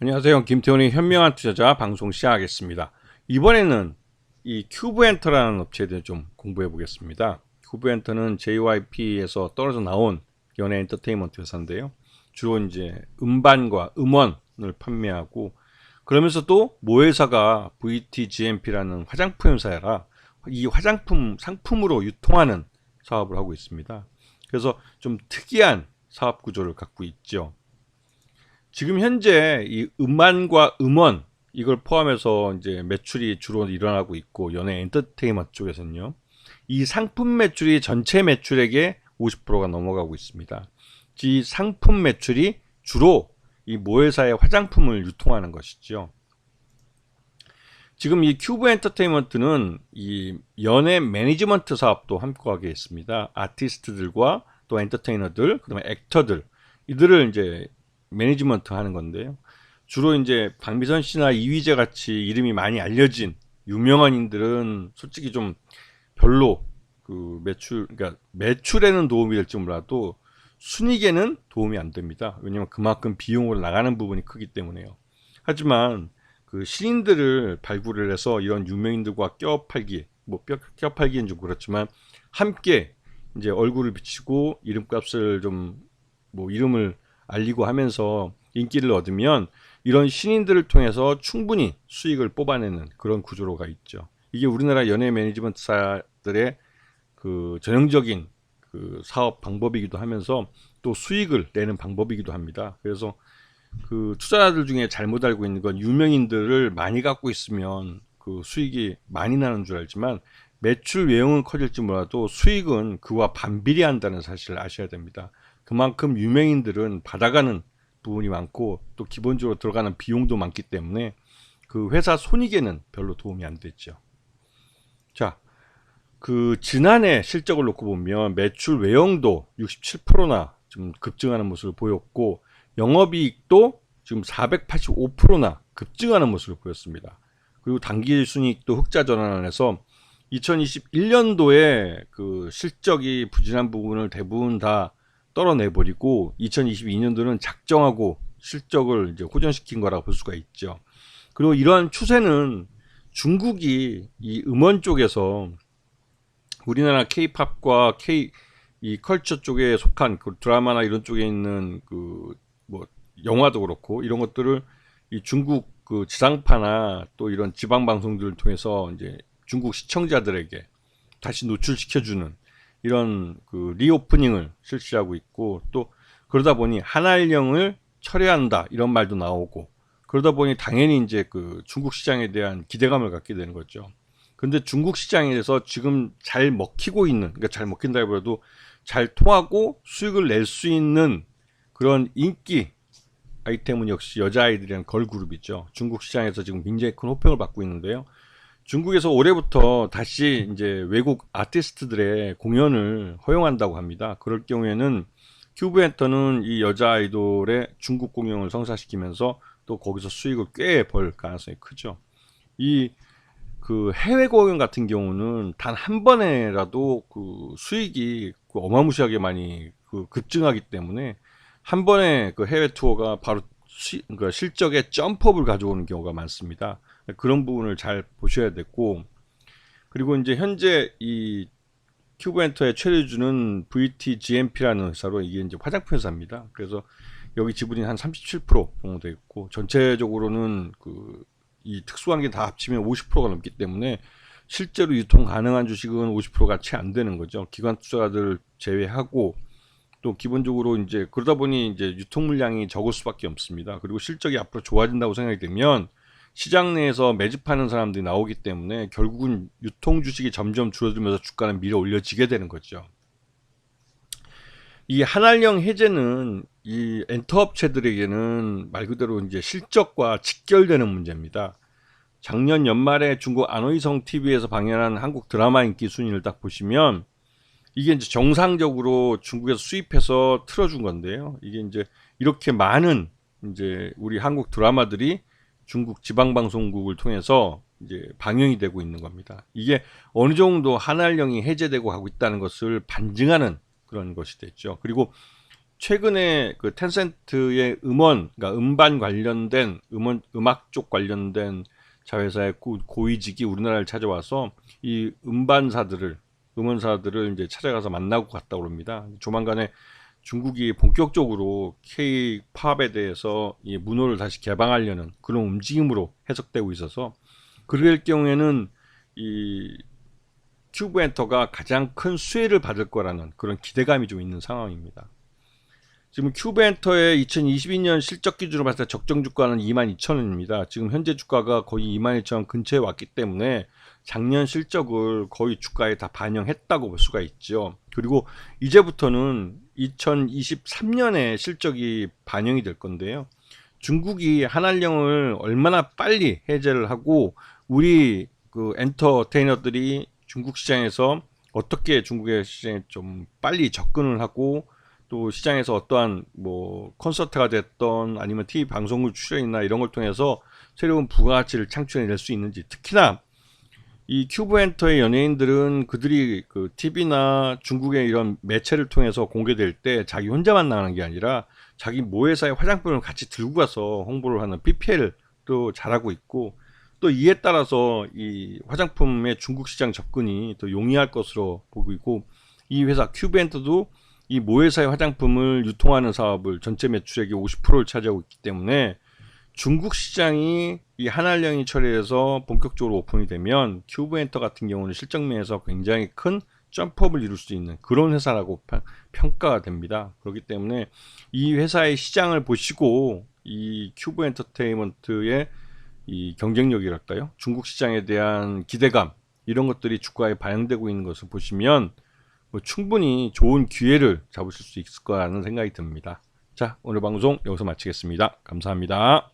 안녕하세요. 김태훈의 현명한 투자자 방송 시작하겠습니다. 이번에는 이 큐브엔터라는 업체에 대해 좀 공부해 보겠습니다. 큐브엔터는 JYP에서 떨어져 나온 연예 엔터테인먼트 회사인데요. 주로 이제 음반과 음원을 판매하고, 그러면서도 모회사가 VTGMP라는 화장품 회사라 이 화장품 상품으로 유통하는 사업을 하고 있습니다. 그래서 좀 특이한 사업 구조를 갖고 있죠. 지금 현재 이 음반과 음원 이걸 포함해서 이제 매출이 주로 일어나고 있고, 연예 엔터테인먼트 쪽에서는요. 이 상품 매출이 전체 매출액의 50%가 넘어가고 있습니다. 이 상품 매출이 주로 이 모회사의 화장품을 유통하는 것이죠. 지금 이 큐브 엔터테인먼트는 이 연예 매니지먼트 사업도 함께하게 있습니다. 아티스트들과 또 엔터테이너들, 그다음에 액터들, 이들을 이제 매니지먼트 하는 건데요. 주로 이제 박미선 씨나 이휘재 같이 이름이 많이 알려진 유명한인들은 솔직히 좀 별로 그 그러니까 매출에는 도움이 될지 몰라도 순이익에는 도움이 안 됩니다. 왜냐면 그만큼 비용으로 나가는 부분이 크기 때문에요. 하지만 그 신인들을 발굴을 해서 이런 유명인들과 껴팔기, 뭐 껴팔기는 좀 그렇지만 함께 이제 얼굴을 비치고 이름값을 좀, 뭐 이름을 알리고 하면서 인기를 얻으면 이런 신인들을 통해서 충분히 수익을 뽑아내는 그런 구조로가 있죠. 이게 우리나라 연예 매니지먼트사들의 그 전형적인 그 사업 방법이기도 하면서 또 수익을 내는 방법이기도 합니다. 그래서 그 투자자들 중에 잘못 알고 있는 건, 유명인들을 많이 갖고 있으면 그 수익이 많이 나는 줄 알지만 매출 외형은 커질지 몰라도 수익은 그와 반비례한다는 사실을 아셔야 됩니다. 그만큼 유명인들은 받아가는 부분이 많고 또 기본적으로 들어가는 비용도 많기 때문에 그 회사 손익에는 별로 도움이 안 됐죠. 자, 그 지난해 실적을 놓고 보면 매출 외형도 67%나 좀 급증하는 모습을 보였고, 영업이익도 지금 485%나 급증하는 모습을 보였습니다. 그리고 당기순이익도 흑자 전환해서 2021년도에 그 실적이 부진한 부분을 대부분 다 떨어내버리고 2022년도는 작정하고 실적을 이제 호전시킨 거라고 볼 수가 있죠. 그리고 이러한 추세는 중국이 이 음원 쪽에서 우리나라 K-팝과 이 컬처 쪽에 속한 그 드라마나 이런 쪽에 있는 그 뭐 영화도 그렇고 이런 것들을 이 중국 그 지상파나 또 이런 지방 방송들을 통해서 이제 중국 시청자들에게 다시 노출시켜주는 이런 그 리오프닝을 실시하고 있고, 또 그러다 보니 한알령을 철회한다 이런 말도 나오고, 그러다 보니 당연히 이제 그 중국 시장에 대한 기대감을 갖게 되는 거죠. 근데 중국 시장에서 지금 잘 먹히고 있는, 그러니까 잘 먹힌다기보다도 잘 통하고 수익을 낼 수 있는 그런 인기 아이템은 역시 여자아이들이란 걸그룹이죠. 중국 시장에서 지금 굉장히 큰 호평을 받고 있는데요. 중국에서 올해부터 다시 이제 외국 아티스트들의 공연을 허용한다고 합니다. 그럴 경우에는 큐브엔터는 이 여자 아이돌의 중국 공연을 성사시키면서 또 거기서 수익을 꽤 벌 가능성이 크죠. 이 그 해외 공연 같은 경우는 단 한 번에라도 그 수익이 그 어마무시하게 많이 그 급증하기 때문에 한 번에 그 해외 투어가 바로 그러니까 실적에 점프업을 가져오는 경우가 많습니다. 그런 부분을 잘 보셔야 됐고, 그리고 이제 현재 이 큐브엔터의 최대주는 VTGMP라는 회사로, 이게 이제 화장품 회사입니다. 그래서 여기 지분이 한 37% 정도 되어 있고, 전체적으로는 그 이 특수관계 다 합치면 50%가 넘기 때문에 실제로 유통 가능한 주식은 50%가 채 안 되는 거죠. 기관 투자자들 제외하고. 또 기본적으로 이제 그러다 보니 이제 유통 물량이 적을 수밖에 없습니다. 그리고 실적이 앞으로 좋아진다고 생각이 되면 시장 내에서 매집하는 사람들이 나오기 때문에 결국은 유통 주식이 점점 줄어들면서 주가는 밀어 올려지게 되는 거죠. 이 한알령 해제는 이 엔터업체들에게는 말 그대로 이제 실적과 직결되는 문제입니다. 작년 연말에 중국 안호이성 TV에서 방영한 한국 드라마 인기 순위를 딱 보시면 이게 이제 정상적으로 중국에서 수입해서 틀어준 건데요. 이게 이제 이렇게 많은 이제 우리 한국 드라마들이 중국 지방방송국을 통해서 이제 방영이 되고 있는 겁니다. 이게 어느 정도 한알령이 해제되고 하고 있다는 것을 반증하는 그런 것이 됐죠. 그리고 최근에 그 텐센트의 그러니까 음반 관련된 음악 쪽 관련된 자회사의 고위직이 우리나라를 찾아와서 이 음원사들을 이제 찾아가서 만나고 갔다고 합니다. 조만간에 중국이 본격적으로 K-팝에 대해서 이 문호를 다시 개방하려는 그런 움직임으로 해석되고 있어서, 그럴 경우에는 이 큐브 엔터가 가장 큰 수혜를 받을 거라는 그런 기대감이 좀 있는 상황입니다. 지금 큐브 엔터의 2022년 실적 기준으로 봤을 때 적정 주가는 22,000원입니다. 지금 현재 주가가 거의 22,000원 근처에 왔기 때문에 작년 실적을 거의 주가에 다 반영했다고 볼 수가 있죠. 그리고 이제부터는 2023년에 실적이 반영이 될 건데요. 중국이 한알령을 얼마나 빨리 해제를 하고 우리 그 엔터테이너들이 중국 시장에서 어떻게 중국의 시장에 좀 빨리 접근을 하고, 또 시장에서 어떠한 뭐 콘서트가 됐던 아니면 TV 방송국 출연이나 이런 걸 통해서 새로운 부가가치를 창출해낼 수 있는지, 특히나 이 큐브 엔터의 연예인들은 그들이 그 TV나 중국의 이런 매체를 통해서 공개될 때 자기 혼자만 나가는 게 아니라 자기 모회사의 화장품을 같이 들고 가서 홍보를 하는 PPL도 잘하고 있고, 또 이에 따라서 이 화장품의 중국 시장 접근이 더 용이할 것으로 보고 있고, 이 회사 큐브 엔터도 이 모회사의 화장품을 유통하는 사업을 전체 매출액의 50%를 차지하고 있기 때문에 중국 시장이 이 한알령이 처리해서 본격적으로 오픈이 되면 큐브 엔터 같은 경우는 실적 면에서 굉장히 큰 점프업을 이룰 수 있는 그런 회사라고 평가가 됩니다. 그렇기 때문에 이 회사의 시장을 보시고 이 큐브 엔터테인먼트의 이 경쟁력이랄까요? 중국 시장에 대한 기대감, 이런 것들이 주가에 반영되고 있는 것을 보시면 뭐 충분히 좋은 기회를 잡으실 수 있을 거라는 생각이 듭니다. 자, 오늘 방송 여기서 마치겠습니다. 감사합니다.